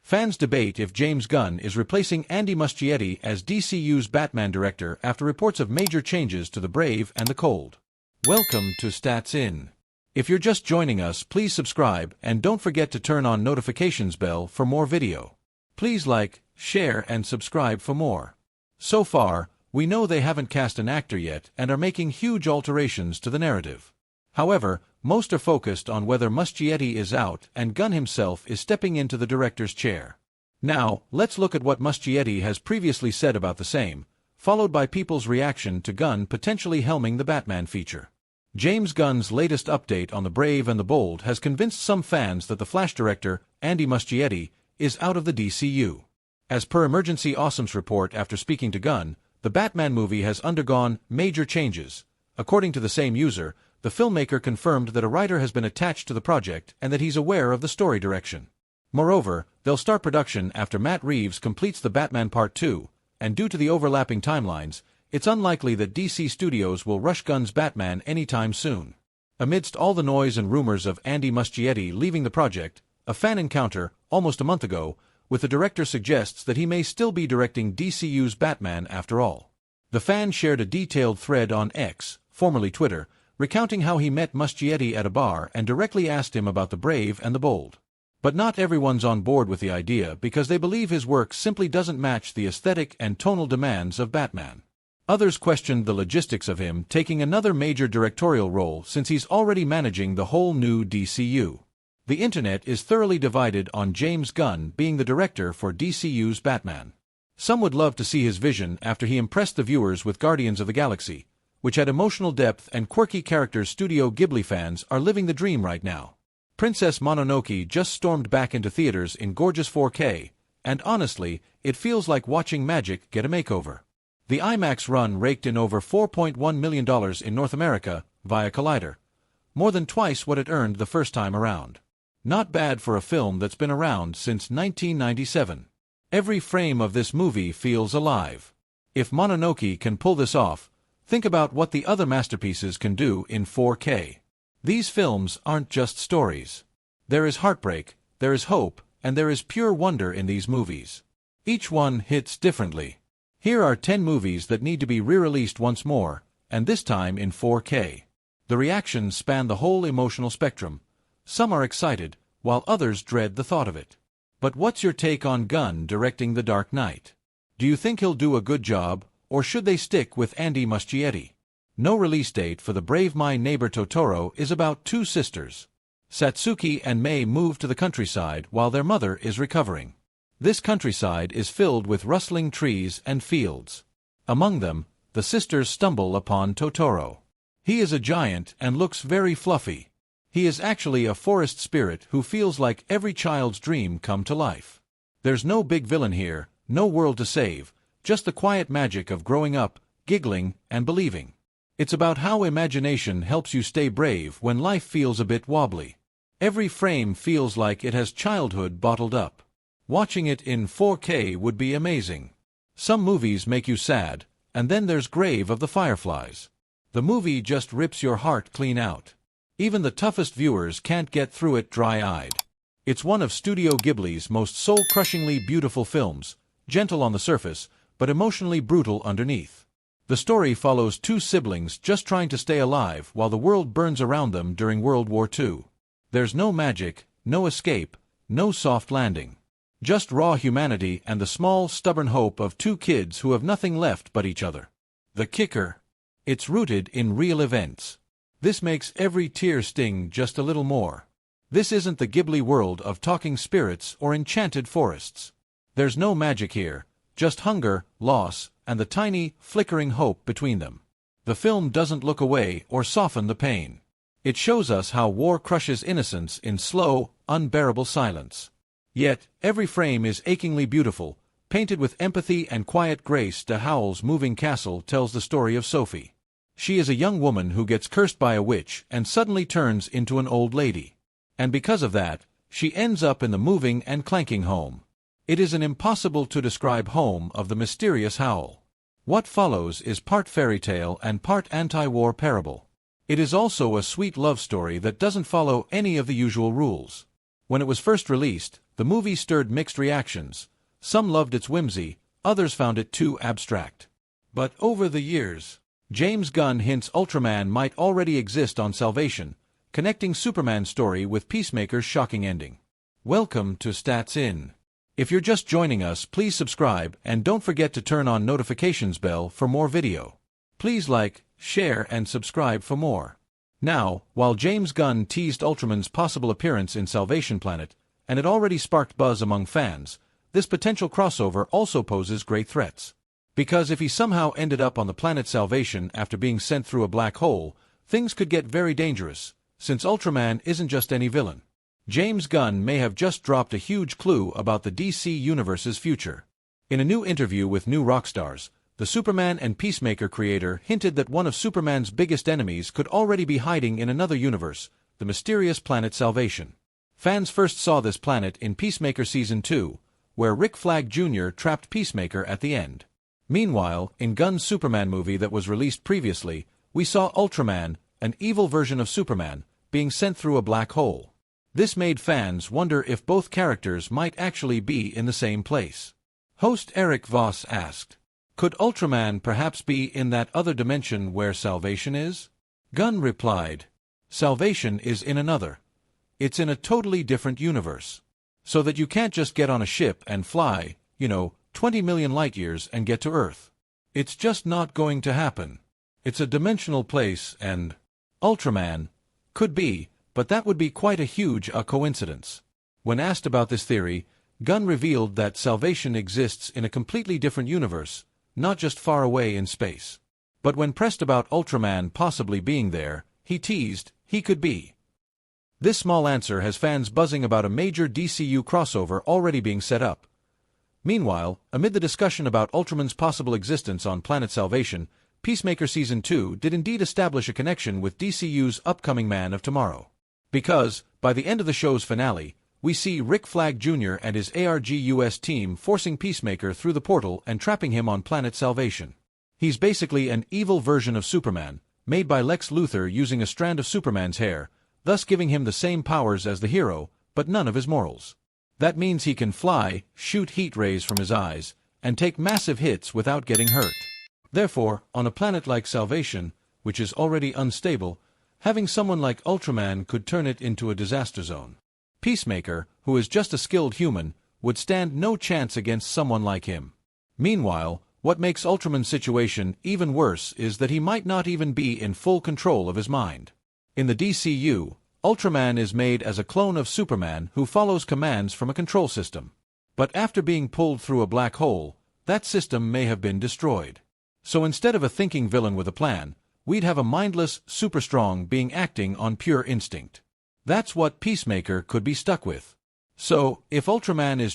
Fans debate if James Gunn is replacing Andy Muschietti as DCU's Batman director after reports of major changes to the brave and the cold. Welcome to Stats In. If you're just joining us, please subscribe and don't forget to turn on notifications bell for more video. Please like, share and subscribe for more. So far, we know they haven't cast an actor yet and are making huge alterations to the narrative. However, most are focused on whether Muschietti is out and Gunn himself is stepping into the director's chair. Now, let's look at what Muschietti has previously said about the same, followed by people's reaction to Gunn potentially helming the Batman feature. James Gunn's latest update on The Brave and the Bold has convinced some fans that the Flash director, Andy Muschietti, is out of the DCU. As per Emergency Awesome's report after speaking to Gunn, the Batman movie has undergone major changes. According to the same user, the filmmaker confirmed that a writer has been attached to the project and that he's aware of the story direction. Moreover, they'll start production after Matt Reeves completes the Batman Part 2, and due to the overlapping timelines, it's unlikely that DC Studios will rush Gunn's Batman anytime soon. Amidst all the noise and rumors of Andy Muschietti leaving the project, a fan encounter, almost a month ago, with the director suggests that he may still be directing DCU's Batman after all. The fan shared a detailed thread on X, formerly Twitter, recounting how he met Muschietti at a bar and directly asked him about The Brave and the Bold. But not everyone's on board with the idea because they believe his work simply doesn't match the aesthetic and tonal demands of Batman. Others questioned the logistics of him taking another major directorial role since he's already managing the whole new DCU. The internet is thoroughly divided on James Gunn being the director for DCU's Batman. Some would love to see his vision after he impressed the viewers with Guardians of the Galaxy, which had emotional depth and quirky characters. Studio Ghibli fans are living the dream right now. Princess Mononoke just stormed back into theaters in gorgeous 4K, and honestly, it feels like watching magic get a makeover. The IMAX run raked in over $4.1 million in North America via Collider, more than twice what it earned the first time around. Not bad for a film that's been around since 1997. Every frame of this movie feels alive. If Mononoke can pull this off, think about what the other masterpieces can do in 4K. These films aren't just stories. There is heartbreak, there is hope, and there is pure wonder in these movies. Each one hits differently. Here are 10 movies that need to be re-released once more, and this time in 4K. The reactions span the whole emotional spectrum. Some are excited, while others dread the thought of it. But what's your take on Gunn directing The Dark Knight? Do you think he'll do a good job, or should they stick with Andy Muschietti? No release date for The Brave. My Neighbor Totoro is about two sisters. Satsuki and Mei move to the countryside while their mother is recovering. This countryside is filled with rustling trees and fields. Among them, the sisters stumble upon Totoro. He is a giant and looks very fluffy. He is actually a forest spirit who feels like every child's dream come to life. There's no big villain here, no world to save, just the quiet magic of growing up, giggling, and believing. It's about how imagination helps you stay brave when life feels a bit wobbly. Every frame feels like it has childhood bottled up. Watching it in 4K would be amazing. Some movies make you sad, and then there's Grave of the Fireflies. The movie just rips your heart clean out. Even the toughest viewers can't get through it dry-eyed. It's one of Studio Ghibli's most soul-crushingly beautiful films, gentle on the surface, but emotionally brutal underneath. The story follows two siblings just trying to stay alive while the world burns around them during World War II. There's no magic, no escape, no soft landing. Just raw humanity and the small, stubborn hope of two kids who have nothing left but each other. The kicker? It's rooted in real events. This makes every tear sting just a little more. This isn't the Ghibli world of talking spirits or enchanted forests. There's no magic here, just hunger, loss, and the tiny, flickering hope between them. The film doesn't look away or soften the pain. It shows us how war crushes innocence in slow, unbearable silence. Yet, every frame is achingly beautiful, painted with empathy and quiet grace. De Howell's moving castle tells the story of Sophie. She is a young woman who gets cursed by a witch and suddenly turns into an old lady. And because of that, she ends up in the moving and clanking home. It is an impossible-to-describe home of the mysterious Howl. What follows is part fairy tale and part anti-war parable. It is also a sweet love story that doesn't follow any of the usual rules. When it was first released, The movie stirred mixed reactions. Some loved its whimsy, others found it too abstract. But over the years, James Gunn hints Ultraman might already exist on Salvation, connecting Superman's story with Peacemaker's shocking ending. Welcome to Stats In. If you're just joining us, please subscribe and don't forget to turn on notifications bell for more video. Please like, share and subscribe for more. Now, while James Gunn teased Ultraman's possible appearance in Salvation Planet, and it already sparked buzz among fans, this potential crossover also poses great threats. Because if he somehow ended up on the planet Salvation after being sent through a black hole, things could get very dangerous, since Ultraman isn't just any villain. James Gunn may have just dropped a huge clue about the DC Universe's future. In a new interview with New Rockstars, the Superman and Peacemaker creator hinted that one of Superman's biggest enemies could already be hiding in another universe, the mysterious planet Salvation. Fans first saw this planet in Peacemaker Season 2, where Rick Flag Jr. trapped Peacemaker at the end. Meanwhile, in Gunn's Superman movie that was released previously, we saw Ultraman, an evil version of Superman, being sent through a black hole. This made fans wonder if both characters might actually be in the same place. Host Eric Voss asked, "Could Ultraman perhaps be in that other dimension where Salvation is?" Gunn replied, "Salvation is in another. It's in a totally different universe. So that you can't just get on a ship and fly, 20 million light-years and get to Earth. It's just not going to happen. It's a dimensional place and Ultraman could be, but that would be quite a huge coincidence." When asked about this theory, Gunn revealed that Salvation exists in a completely different universe, not just far away in space. But when pressed about Ultraman possibly being there, he teased he could be. This small answer has fans buzzing about a major DCU crossover already being set up. Meanwhile, amid the discussion about Ultraman's possible existence on Planet Salvation, Peacemaker Season 2 did indeed establish a connection with DCU's upcoming Man of Tomorrow. Because, by the end of the show's finale, we see Rick Flag Jr. and his ARGUS team forcing Peacemaker through the portal and trapping him on Planet Salvation. He's basically an evil version of Superman, made by Lex Luthor using a strand of Superman's hair, thus giving him the same powers as the hero, but none of his morals. That means he can fly, shoot heat rays from his eyes, and take massive hits without getting hurt. Therefore, on a planet like Salvation, which is already unstable, having someone like Ultraman could turn it into a disaster zone. Peacemaker, who is just a skilled human, would stand no chance against someone like him. Meanwhile, what makes Ultraman's situation even worse is that he might not even be in full control of his mind. In the DCU, Ultraman is made as a clone of Superman who follows commands from a control system. But after being pulled through a black hole, that system may have been destroyed. So instead of a thinking villain with a plan, we'd have a mindless, super-strong being acting on pure instinct. That's what Peacemaker could be stuck with. So, if Ultraman is